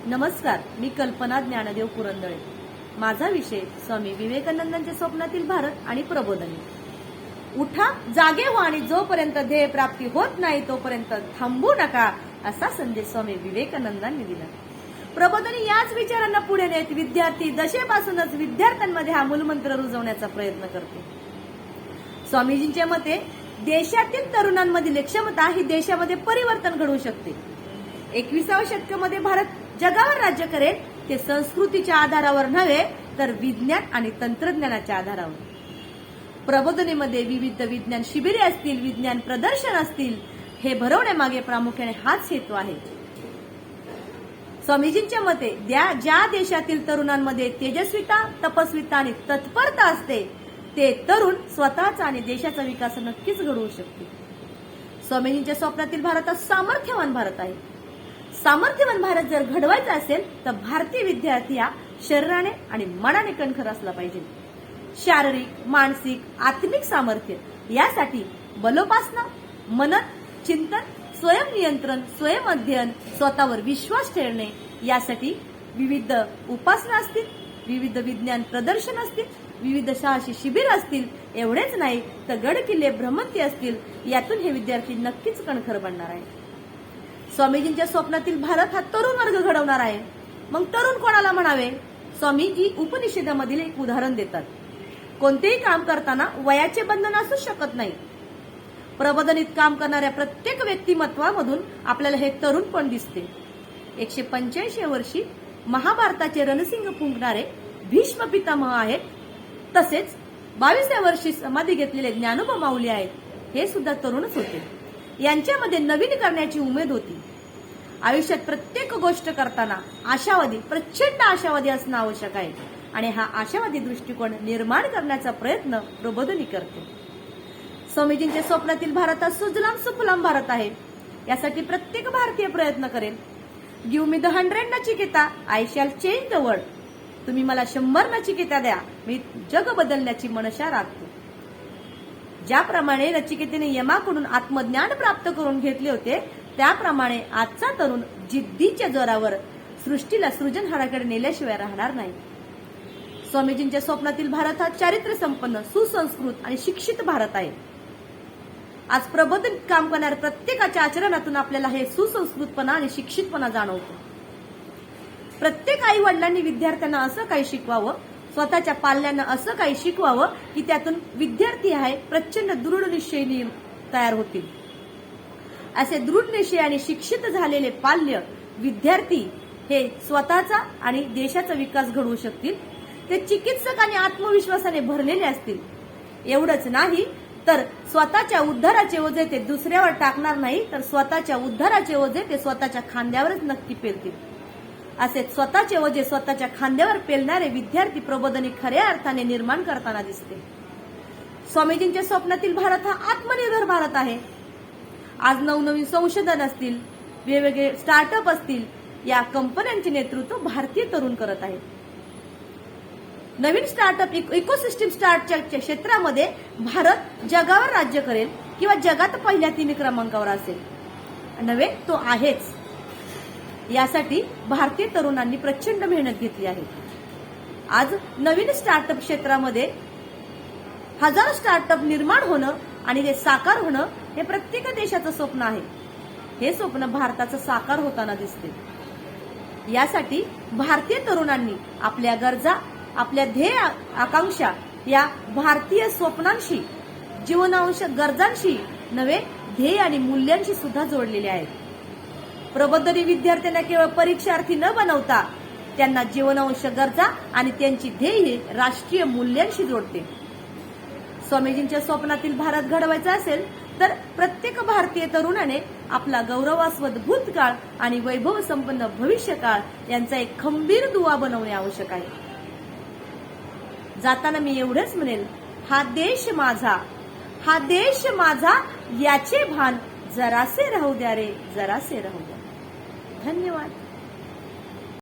नमस्कार, मी कल्पना ज्ञानदेव पुरंदळे। माझा विषय स्वामी विवेकानंदांच्या स्वप्नातील भारत आणि प्रबोधनी। उठा, जागे व्हा आणि जोपर्यंत ध्येय प्राप्ती होत नाही तोपर्यंत थांबू नका, असा संदेश स्वामी विवेकानंदांनी दिला। प्रबोधनी याच विचारांना पुढे नेत विद्यार्थी दशेपासूनच विद्यार्थ्यांमध्ये हा मूलमंत्र रुजवण्याचा प्रयत्न करते। स्वामीजींच्या मते देशातील तरुणांमधील क्षमता ही देशामध्ये परिवर्तन घडवू शकते। 21व्या शतकामध्ये भारत जगावर राज्य करेल ते संस्कृतीच्या आधारावर नव्हे तर विज्ञान आणि तंत्रज्ञानाच्या आधारावर। प्रबोधनेमध्ये विविध विज्ञान शिबिरे असतील, विज्ञान प्रदर्शन असतील, हे भरवण्यामागे प्रामुख्याने हाच हेतू आहे। स्वामीजींच्या मते ज्या देशातील तरुणांमध्ये तेजस्विता, तपस्विता आणि तत्परता असते ते तरुण स्वतःचा आणि देशाचा विकास नक्कीच घडवू शकते। स्वामीजींच्या स्वप्नातील भारत हा सामर्थ्यवान भारत आहे। सामर्थ्यवान भारत जर घडवायचा असेल तर भारतीय विद्यार्थी हा शरीराने आणि मनाने कणखर असला पाहिजे। शारीरिक, मानसिक, आत्मिक सामर्थ्य यासाठी बलोपासना, मनन, चिंतन, स्वयंनियंत्रण, स्वयंअध्ययन, स्वतःवर विश्वास ठेवणे यासाठी विविध उपासना असतील, विविध विज्ञान प्रदर्शन असतील, विविध साहसी शिबिर असतील, एवढेच नाही तर गड किल्ले भ्रमंती असतील, यातून हे विद्यार्थी नक्कीच कणखर बनणार आहे। स्वामीजींच्या स्वप्नातील भारत हा तरुण वर्ग घडवणार आहे। मग तरुण कोणाला म्हणावे? स्वामीजी उपनिषदामधील एक उदाहरण देतात। कोणतेही काम करताना वयाचे बंधन असू शकत नाही। प्रबोधनीत काम करणाऱ्या प्रत्येक व्यक्तिमत्वामधून आपल्याला हे तरुण पण दिसते। 185 वर्षी महाभारताचे रणसिंग फुंकणारे भीष्म पितामह आहेत, तसेच 22व्या वर्षी समाधी घेतलेले ज्ञानोबा माऊली आहेत, हे सुद्धा तरुणच होते। यांच्यामध्ये नवीन करण्याची उमेद होती। आयुष्यात प्रत्येक गोष्ट करताना आशावादी, प्रचंड आशावादी असणं आवश्यक आहे आणि हा आशावादी दृष्टिकोन निर्माण करण्याचा प्रयत्न प्रबोधनी करते। स्वामीजींच्या स्वप्नातील भारत हा सुजलाम सुफलाम भारत आहे। यासाठी प्रत्येक भारतीय प्रयत्न करेल। Give me the 100 Nachiketa, I shall change the world. तुम्ही मला 100 नचिकेता द्या, मी जग बदलण्याची मनशा राखतो। ज्याप्रमाणे नचिकेतेने यमाकडून आत्मज्ञान प्राप्त करून घेतले होते, त्याप्रमाणे आजचा तरुण जिद्दीच्या जोरावर सृष्टीला सृजनहाराकडे नेल्याशिवाय राहणार नाही। स्वामीजींच्या स्वप्नातील भारत हा चारित्र्य संपन्न, सुसंस्कृत आणि शिक्षित भारत आहे। आज प्रबोधन काम करणाऱ्या प्रत्येकाच्या आचरणातून आपल्याला हे सुसंस्कृतपणा आणि शिक्षितपणा जाणवतो। प्रत्येक आई वडिलांनी विद्यार्थ्यांना असं काही शिकवावं, स्वतःच्या पाल्यांना असं काही शिकवावं की त्यातून विद्यार्थी आहे प्रचंड दृढ निश्चयी तयार होतील। असे दृढ निश्चय आणि शिक्षित झालेले पाल्य विद्यार्थी हे स्वतःचा आणि देशाचा विकास घडवू शकतील। ते चिकित्सक आणि आत्मविश्वासाने भरलेले असतील। एवढंच नाही तर स्वतःच्या उद्धाराचे ओझे ते दुसऱ्यावर टाकणार नाही, तर स्वतःच्या उद्धाराचे ओझे ते स्वतःच्या खांद्यावरच नक्की पेलतील। असे स्वतःचे ओझे स्वतःच्या खांद्यावर पेलणारे विद्यार्थी प्रबोधनी खऱ्या अर्थाने निर्माण करताना दिसते। स्वामीजींच्या स्वप्नातील भारत हा आत्मनिर्भर भारत आहे। आज नवनवीन संशोधन असतील, वेगवेगळे स्टार्टअप असतील, या कंपन्यांचे नेतृत्व भारतीय तरुण करत आहेत। नवीन स्टार्टअप इकोसिस्टम स्टार्टच्या क्षेत्रामध्ये भारत जगावर राज्य करेल किंवा जगात पहिल्या 3 क्रमांकावर असेल नव्हे, तो आहेच। यासाठी भारतीय तरुणांनी प्रचंड मेहनत घेतली आहे। आज नवीन स्टार्टअप क्षेत्रामध्ये हजारो स्टार्टअप निर्माण होणं आणि ते साकार होणं हे प्रत्येक देशाचं स्वप्न आहे। हे स्वप्न भारताचं साकार होताना दिसते। यासाठी भारतीय तरुणांनी आपल्या गरजा, आपल्या ध्येय आकांक्षा या भारतीय स्वप्नांशी, जीवनावश्यक गरजांशी नव्हे ध्येय आणि मूल्यांशी सुद्धा जोडलेले आहेत। प्रबोधनी विद्यार्थ्यांना केवळ परीक्षार्थी न बनवता त्यांना जीवनावश्यक गरजा आणि त्यांची ध्येय राष्ट्रीय मूल्यांशी जोडते। स्वामीजींच्या स्वप्नातील भारत घडवायचा असेल तर प्रत्येक भारतीय तरुणाने आपला गौरवास्पद भूतकाळ आणि वैभव संपन्न भविष्यकाळ यांचा एक खंबीर दुवा बनवणे आवश्यक आहे। जाताना मी एवढेच म्हणेल, हा देश माझा, हा देश माझा, याचे भान जरासे राहू द्या रे, जरासे राहू द्या। धन्यवाद।